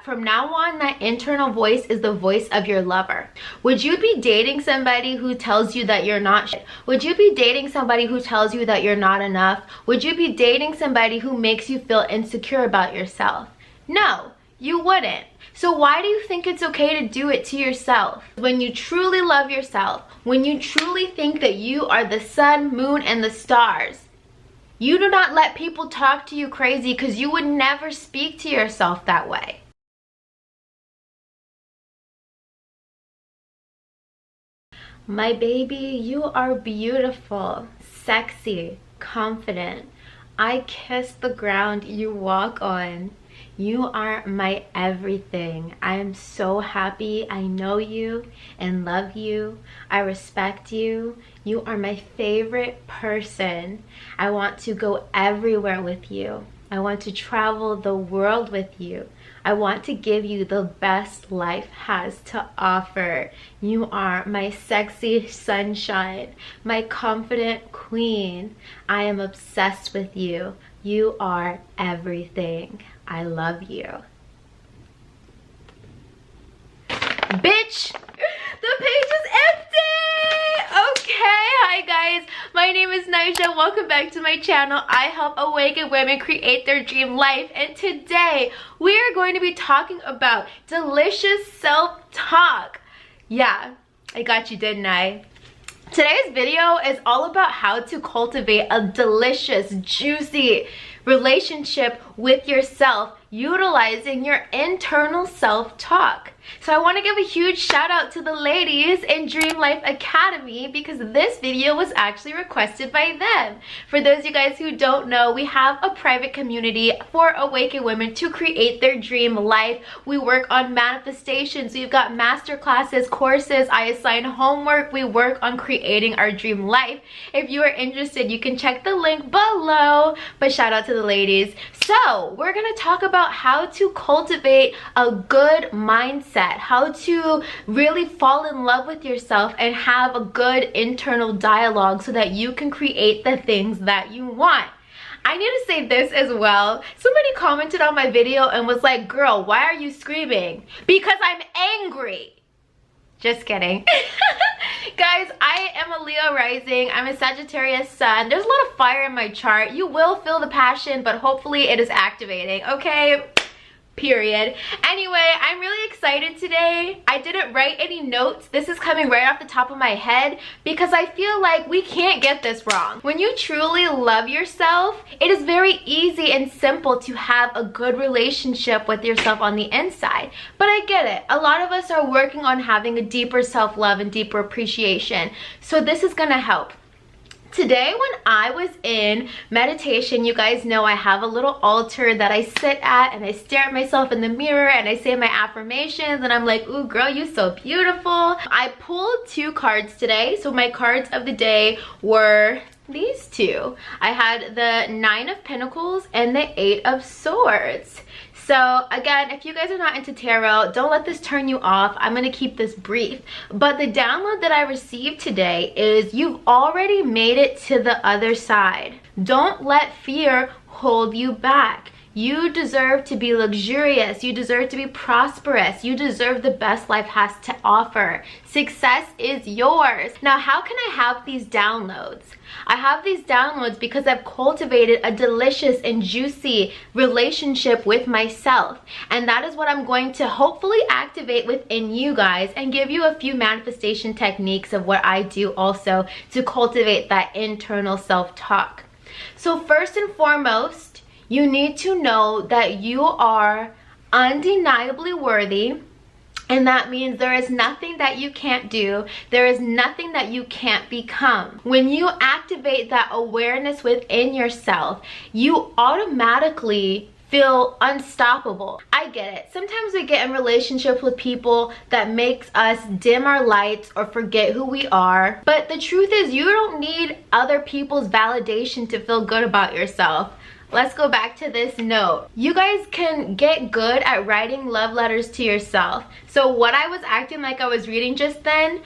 From now on, that internal voice is the voice of your lover. Would you be dating somebody who tells you that you're not shit? Would you be dating somebody who tells you that you're not enough? Would you be dating somebody who makes you feel insecure about yourself? No, you wouldn't. So why do you think it's okay to do it to yourself? When you truly love yourself, when you truly think that you are the sun, moon, and the stars, you do not let people talk to you crazy, because you would never speak to yourself that way. My baby, you are beautiful, sexy, confident. I kiss the ground you walk on. You are my everything. I am so happy I know you and love you. I respect you. You are my favorite person. I want to go everywhere with you. I want to travel the world with you. I want to give you the best life has to offer. You are my sexy sunshine, my confident queen. I am obsessed with you. You are everything. I love you. Bitch, the page is empty. Okay, hi guys. My name is Nija. Welcome back to my channel. I help awakened women create their dream life. And today, we are going to be talking about delicious self-talk. Yeah, I got you, didn't I? Today's video is all about how to cultivate a delicious, juicy relationship with yourself utilizing your internal self-talk. So I want to give a huge shout out to the ladies in Dream Life Academy, because this video was actually requested by them. For those of you guys who don't know, we have a private community for awakened women to create their dream life. We work on manifestations. We've got master classes, courses. I assign homework. We work on creating our dream life. If you are interested, you can check the link below. But shout out to the ladies. So we're going to talk about how to cultivate a good mindset, how to really fall in love with yourself and have a good internal dialogue so that you can create the things that you want. I need to say this as well. Somebody commented on my video and was like, girl, why are you screaming? Because I'm angry. Just kidding. Guys, I am a Leo rising. I'm a Sagittarius sun. There's a lot of fire in my chart. You will feel the passion, but hopefully it is activating, okay? Period. Anyway, I'm really excited today. I didn't write any notes. This is coming right off the top of my head because I feel like we can't get this wrong. When you truly love yourself, it is very easy and simple to have a good relationship with yourself on the inside. But I get it. A lot of us are working on having a deeper self-love and deeper appreciation. So this is gonna help. Today when I was in meditation, you guys know I have a little altar that I sit at and I stare at myself in the mirror and I say my affirmations and I'm like, ooh girl, you so beautiful. I pulled 2 cards today. So my cards of the day were these 2. I had the 9 of Pentacles and the 8 of Swords. So again, if you guys are not into tarot, don't let this turn you off. I'm going to keep this brief. But the download that I received today is you've already made it to the other side. Don't let fear hold you back. You deserve to be luxurious. You deserve to be prosperous. You deserve the best life has to offer. Success is yours. Now, how can I have these downloads? I have these downloads because I've cultivated a delicious and juicy relationship with myself. And that is what I'm going to hopefully activate within you guys and give you a few manifestation techniques of what I do also to cultivate that internal self-talk. So first and foremost, you need to know that you are undeniably worthy, and that means there is nothing that you can't do. There is nothing that you can't become. When you activate that awareness within yourself, you automatically feel unstoppable. I get it. Sometimes we get in relationships with people that makes us dim our lights or forget who we are. But the truth is, you don't need other people's validation to feel good about yourself. Let's go back to this note. You guys can get good at writing love letters to yourself. So what I was acting like I was reading just then,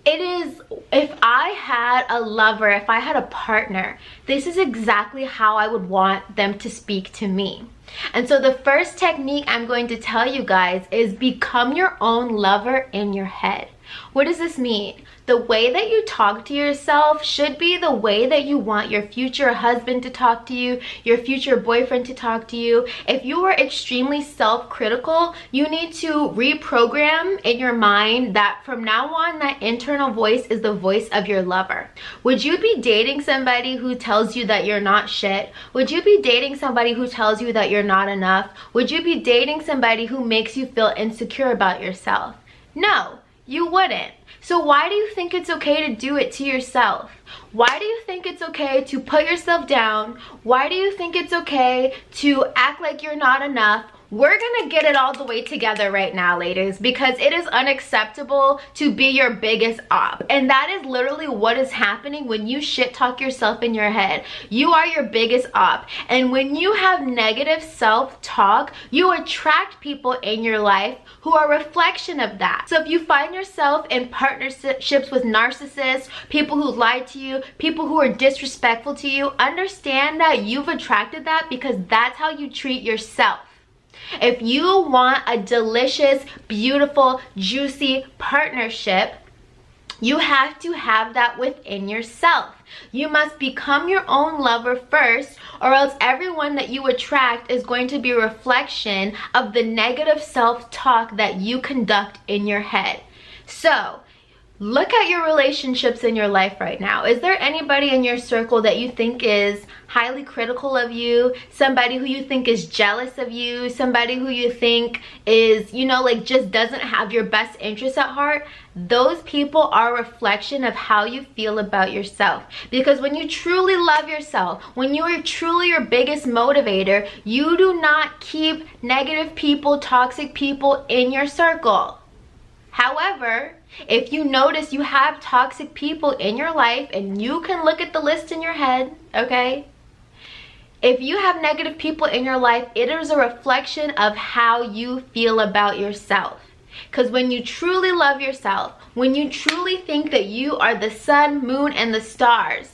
It is, if I had a lover, if I had a partner, this is exactly how I would want them to speak to me. And so the first technique I'm going to tell you guys is become your own lover in your head. What does this mean? The way that you talk to yourself should be the way that you want your future husband to talk to you, your future boyfriend to talk to you. If you are extremely self-critical, you need to reprogram in your mind that from now on, that internal voice is the voice of your lover. Would you be dating somebody who tells you that you're not shit? Would you be dating somebody who tells you that you're not enough? Would you be dating somebody who makes you feel insecure about yourself? No, you wouldn't. So why do you think it's okay to do it to yourself? Why do you think it's okay to put yourself down? Why do you think it's okay to act like you're not enough? We're gonna get it all the way together right now, ladies, because it is unacceptable to be your biggest op. And that is literally what is happening when you shit talk yourself in your head. You are your biggest op. And when you have negative self-talk, you attract people in your life who are a reflection of that. So if you find yourself in partnerships with narcissists, people who lie to you, people who are disrespectful to you, understand that you've attracted that because that's how you treat yourself. If you want a delicious, beautiful, juicy partnership, you have to have that within yourself. You must become your own lover first, or else everyone that you attract is going to be a reflection of the negative self-talk that you conduct in your head. So, look at your relationships in your life right now. Is there anybody in your circle that you think is highly critical of you? Somebody who you think is jealous of you? Somebody who you think is, you know, like just doesn't have your best interests at heart? Those people are a reflection of how you feel about yourself. Because when you truly love yourself, when you are truly your biggest motivator, you do not keep negative people, toxic people in your circle. However, if you notice you have toxic people in your life, and you can look at the list in your head, okay? If you have negative people in your life, it is a reflection of how you feel about yourself. Because when you truly love yourself, when you truly think that you are the sun, moon, and the stars,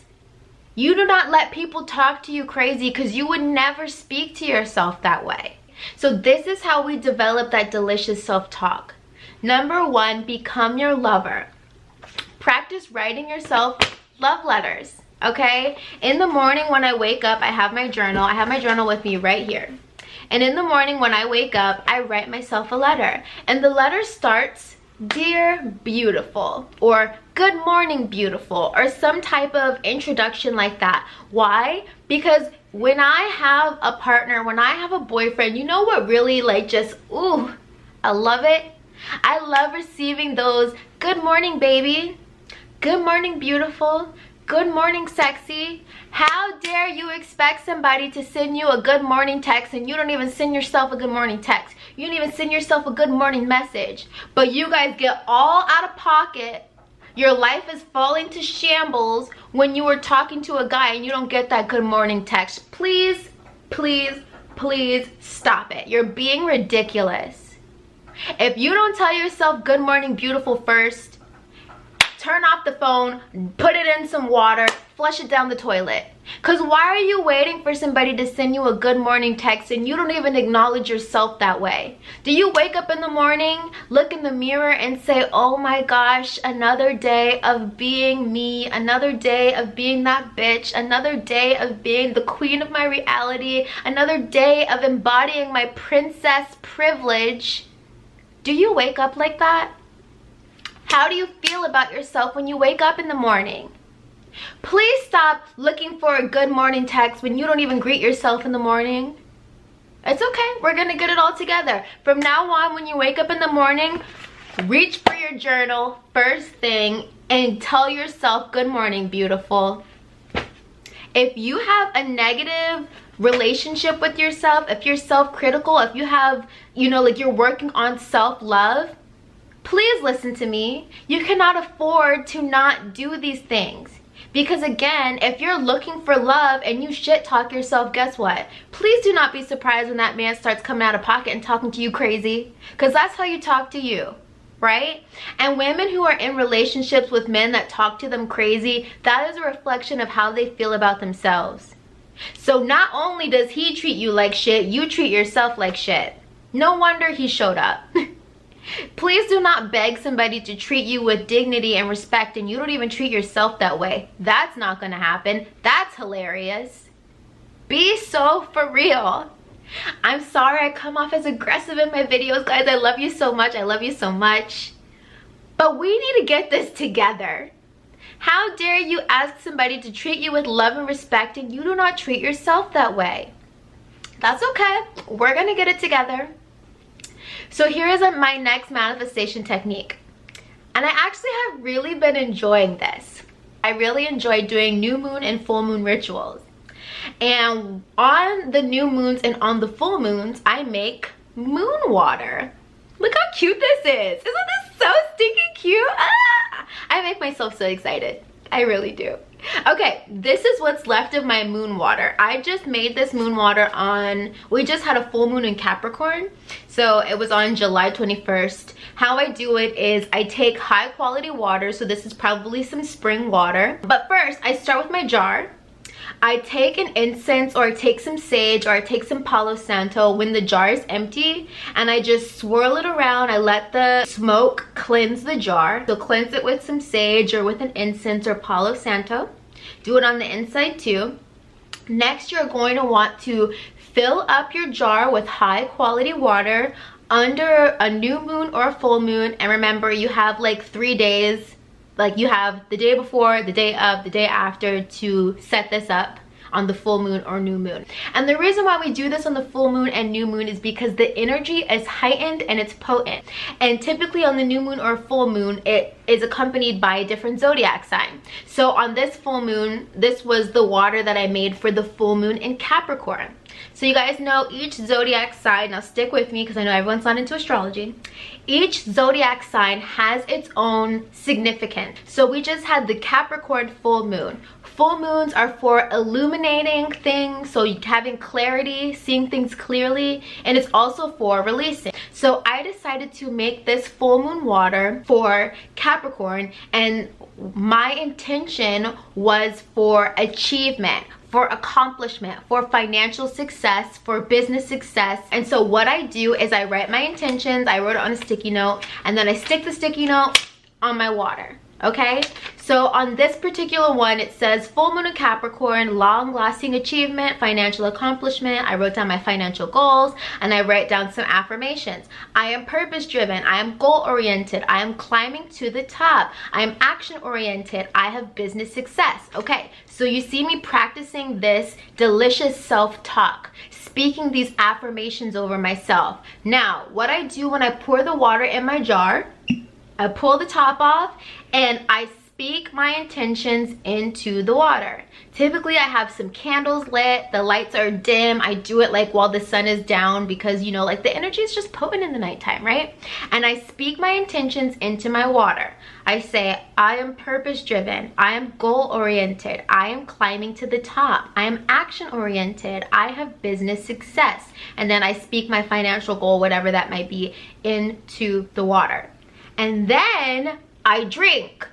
you do not let people talk to you crazy, because you would never speak to yourself that way. So this is how we develop that delicious self-talk. Number one, become your lover. Practice writing yourself love letters, okay? In the morning when I wake up, I have my journal. I have my journal with me right here. And in the morning when I wake up, I write myself a letter. And the letter starts, "Dear Beautiful," or "Good morning, beautiful," or some type of introduction like that. Why? Because when I have a partner, when I have a boyfriend, you know what really like just, ooh, I love it? I love receiving those "Good morning, baby," "Good morning, beautiful," "Good morning, sexy." How dare you expect somebody to send you a good morning text and you don't even send yourself a good morning text? You don't even send yourself a good morning message. But you guys get all out of pocket. Your life is falling to shambles when you are talking to a guy and you don't get that good morning text. Please, please, please stop it. You're being ridiculous. If you don't tell yourself "Good morning, beautiful" first, turn off the phone, put it in some water, flush it down the toilet. Because why are you waiting for somebody to send you a good morning text and you don't even acknowledge yourself that way? Do you wake up in the morning, look in the mirror and say, "Oh my gosh, another day of being me, another day of being that bitch, another day of being the queen of my reality, another day of embodying my princess privilege"? Do you wake up like that? How do you feel about yourself when you wake up in the morning? Please stop looking for a good morning text when you don't even greet yourself in the morning. It's okay. We're going to get it all together. From now on, when you wake up in the morning, reach for your journal first thing and tell yourself, "Good morning, beautiful." If you have a negative relationship with yourself, if you're self-critical, if you have, you know, like you're working on self-love, please listen to me. You cannot afford to not do these things. Because again, if you're looking for love and you shit talk yourself, guess what? Please do not be surprised when that man starts coming out of pocket and talking to you crazy. Because that's how you talk to you. right? And women who are in relationships with men that talk to them crazy, that is a reflection of how they feel about themselves. So not only does he treat you like shit, you treat yourself like shit. No wonder he showed up. Please do not beg somebody to treat you with dignity and respect and you don't even treat yourself that way. That's not gonna happen. That's hilarious. Be so for real. I'm sorry I come off as aggressive in my videos, guys. I love you so much. I love you so much. But we need to get this together. How dare you ask somebody to treat you with love and respect and you do not treat yourself that way? That's okay. We're gonna get it together. So here is my next manifestation technique. And I actually have really been enjoying this. I really enjoy doing new moon and full moon rituals. And on the new moons and on the full moons, I make moon water. Look how cute this is. Isn't this so stinking cute? Ah! I make myself so excited. I really do. Okay, this is what's left of my moon water. I just made this moon water on, we just had a full moon in Capricorn. So it was on July 21st. How I do it is I take high quality water. So this is probably some spring water. But first, I start with my jar. I take an incense or I take some sage or I take some Palo Santo when the jar is empty and I just swirl it around. I let the smoke cleanse the jar. So cleanse it with some sage or with an incense or Palo Santo. Do it on the inside too. Next, you're going to want to fill up your jar with high quality water under a new moon or a full moon. And remember, you have like 3 days. Like you have the day before, the day of, the day after to set this up on the full moon or new moon. And the reason why we do this on the full moon and new moon is because the energy is heightened and it's potent. And typically on the new moon or full moon, it is accompanied by a different zodiac sign. So on this full moon, this was the water that I made for the full moon in Capricorn. So you guys know each zodiac sign, now stick with me because I know everyone's not into astrology. Each zodiac sign has its own significance. So we just had the Capricorn full moon. Full moons are for illuminating things, so having clarity, seeing things clearly, and it's also for releasing. So I decided to make this full moon water for Capricorn, and my intention was for achievement, for accomplishment, for financial success, for business success. And so what I do is I write my intentions, I wrote it on a sticky note, and then I stick the sticky note on my water. Okay, so on this particular one, it says full moon in Capricorn, long-lasting achievement, financial accomplishment. I wrote down my financial goals and I write down some affirmations. I am purpose-driven. I am goal-oriented. I am climbing to the top. I am action-oriented. I have business success. Okay, so you see me practicing this delicious self-talk, speaking these affirmations over myself. Now, what I do when I pour the water in my jar, I pull the top off and I speak my intentions into the water. Typically I have some candles lit, the lights are dim. I do it like while the sun is down because, you know, like the energy is just potent in the nighttime, right? And I speak my intentions into my water. I say, I am purpose driven. I am goal oriented. I am climbing to the top. I am action oriented. I have business success. And then I speak my financial goal, whatever that might be, into the water. And then I drink.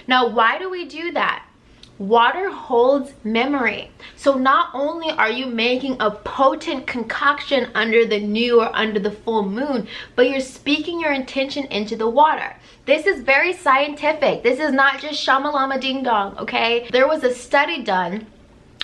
Now, why do we do that? Water holds memory. So not only are you making a potent concoction under the new or under the full moon, but you're speaking your intention into the water. This is very scientific. This is not just shamalama ding dong, okay? There was a study done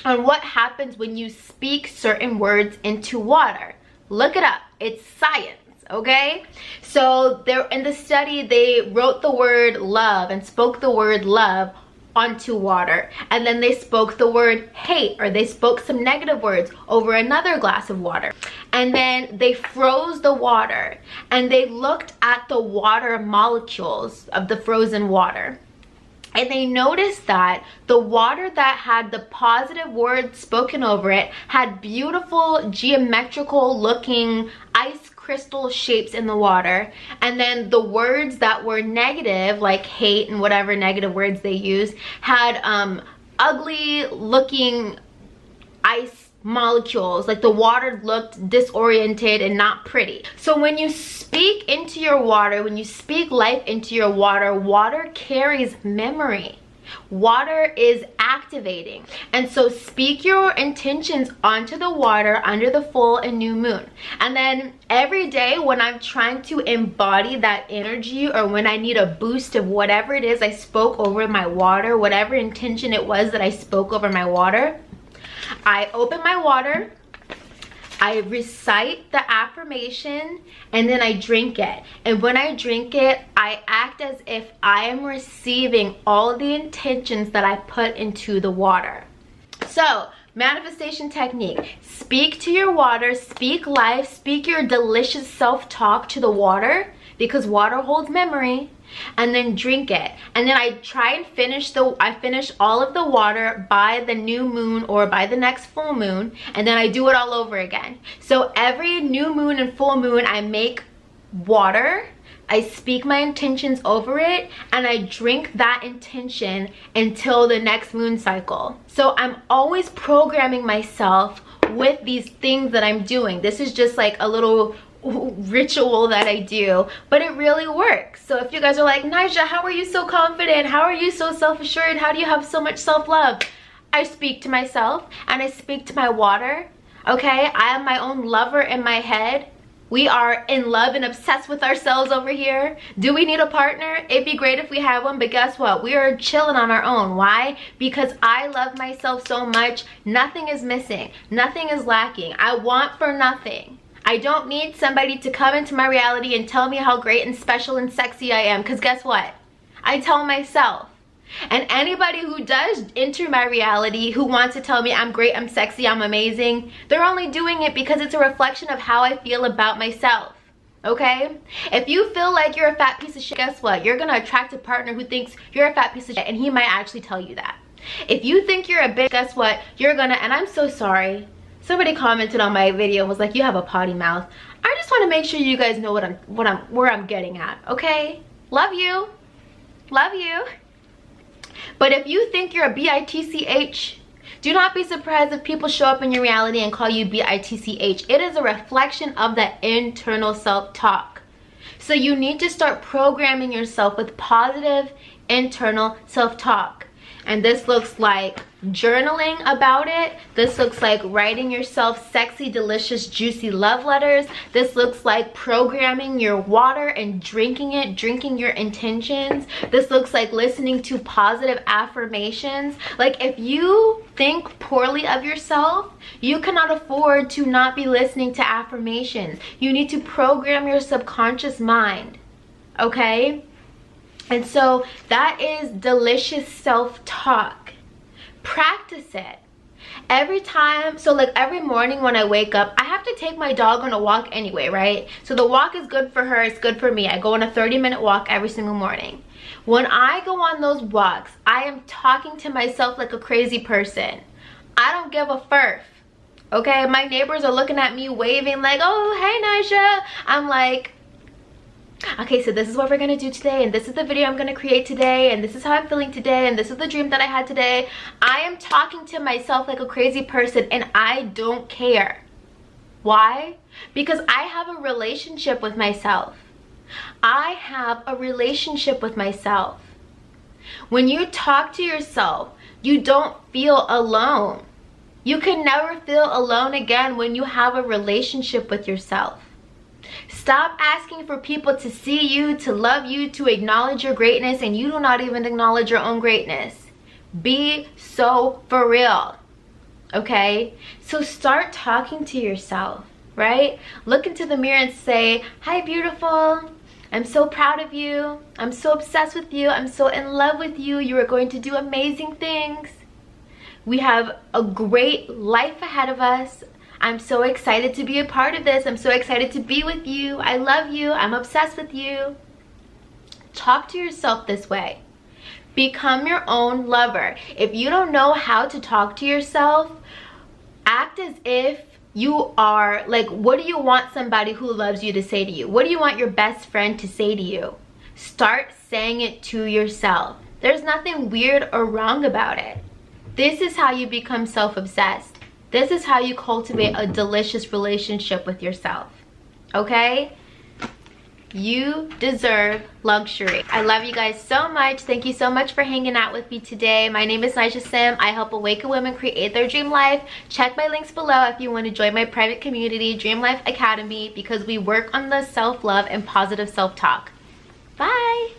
on what happens when you speak certain words into water. Look it up. It's science, okay? So there in the study, they wrote the word love and spoke the word love onto water. And then they spoke the word hate, or they spoke some negative words over another glass of water. And then they froze the water and they looked at the water molecules of the frozen water. And they noticed that the water that had the positive words spoken over it had beautiful geometrical looking ice crystal shapes in the water. And then the words that were negative, like hate and whatever negative words they used, had ugly looking ice molecules, like the water looked disoriented and not pretty. So when you speak into your water, when you speak life into your water, water carries memory. Water is activating. And so speak your intentions onto the water under the full and new moon. And then every day when I'm trying to embody that energy, or when I need a boost of whatever it is I spoke over my water, whatever intention it was that I spoke over my water, I open my water, I recite the affirmation, and then I drink it. And when I drink it, I act as if I am receiving all the intentions that I put into the water. So, manifestation technique. Speak to your water, speak life, speak your delicious self-talk to the water, because water holds memory, and then drink it. And then I try and finish all of the water by the new moon or by the next full moon, and then I do it all over again. So every new moon and full moon, I make water, I speak my intentions over it, and I drink that intention until the next moon cycle. So I'm always programming myself with these things that I'm doing. This is just like a little ritual that I do, but it really works. So if you guys are like, Nija, how are you so confident? How are you so self-assured? How do you have so much self-love? I speak to myself and I speak to my water. Okay, I am my own lover in my head. We are in love and obsessed with ourselves over here. Do we need a partner? It'd be great if we had one, but guess what? We are chilling on our own. Why? Because I love myself so much. Nothing is missing. Nothing is lacking. I want for nothing. I don't need somebody to come into my reality and tell me how great and special and sexy I am, because guess what? I tell myself. And anybody who does enter my reality, who wants to tell me I'm great, I'm sexy, I'm amazing, they're only doing it because it's a reflection of how I feel about myself. Okay? If you feel like you're a fat piece of shit, guess what? You're gonna attract a partner who thinks you're a fat piece of shit, and he might actually tell you that. If you think you're a bitch, guess what? You're gonna, and I'm so sorry. Somebody commented on my video and was like, you have a potty mouth. I just want to make sure you guys know where I'm getting at, okay? Love you. Love you. But if you think you're a bitch, do not be surprised if people show up in your reality and call you bitch. It is a reflection of that internal self-talk. So you need to start programming yourself with positive internal self-talk. And this looks like journaling about it. This looks like writing yourself sexy, delicious, juicy love letters. This looks like programming your water and drinking it, drinking your intentions. This looks like listening to positive affirmations. Like, if you think poorly of yourself, you cannot afford to not be listening to affirmations. You need to program your subconscious mind, okay? And so that is delicious self-talk. Practice it. Every time, so like every morning when I wake up, I have to take my dog on a walk anyway, right? So the walk is good for her, it's good for me. I go on a 30-minute walk every single morning. When I go on those walks, I am talking to myself like a crazy person. I don't give a furf. Okay, my neighbors are looking at me waving like, oh, hey Nija. I'm like, okay, so this is what we're gonna do today, and this is the video I'm gonna create today, and this is how I'm feeling today, and this is the dream that I had today. I am talking to myself like a crazy person, and I don't care. Why? Because I have a relationship with myself. I have a relationship with myself. When you talk to yourself, you don't feel alone. You can never feel alone again when you have a relationship with yourself. Stop asking for people to see you, to love you, to acknowledge your greatness, and you do not even acknowledge your own greatness. Be so for real, okay? So start talking to yourself, right? Look into the mirror and say, hi beautiful, I'm so proud of you, I'm so obsessed with you, I'm so in love with you, you are going to do amazing things. We have a great life ahead of us. I'm so excited to be a part of this. I'm so excited to be with you. I love you. I'm obsessed with you. Talk to yourself this way. Become your own lover. If you don't know how to talk to yourself, act as if you are, like, what do you want somebody who loves you to say to you? What do you want your best friend to say to you? Start saying it to yourself. There's nothing weird or wrong about it. This is how you become self-obsessed. This is how you cultivate a delicious relationship with yourself. Okay? You deserve luxury. I love you guys so much. Thank you so much for hanging out with me today. My name is Nija Sym. I help awaken women create their dream life. Check my links below if you want to join my private community, Dream Life Academy, because we work on the self-love and positive self-talk. Bye.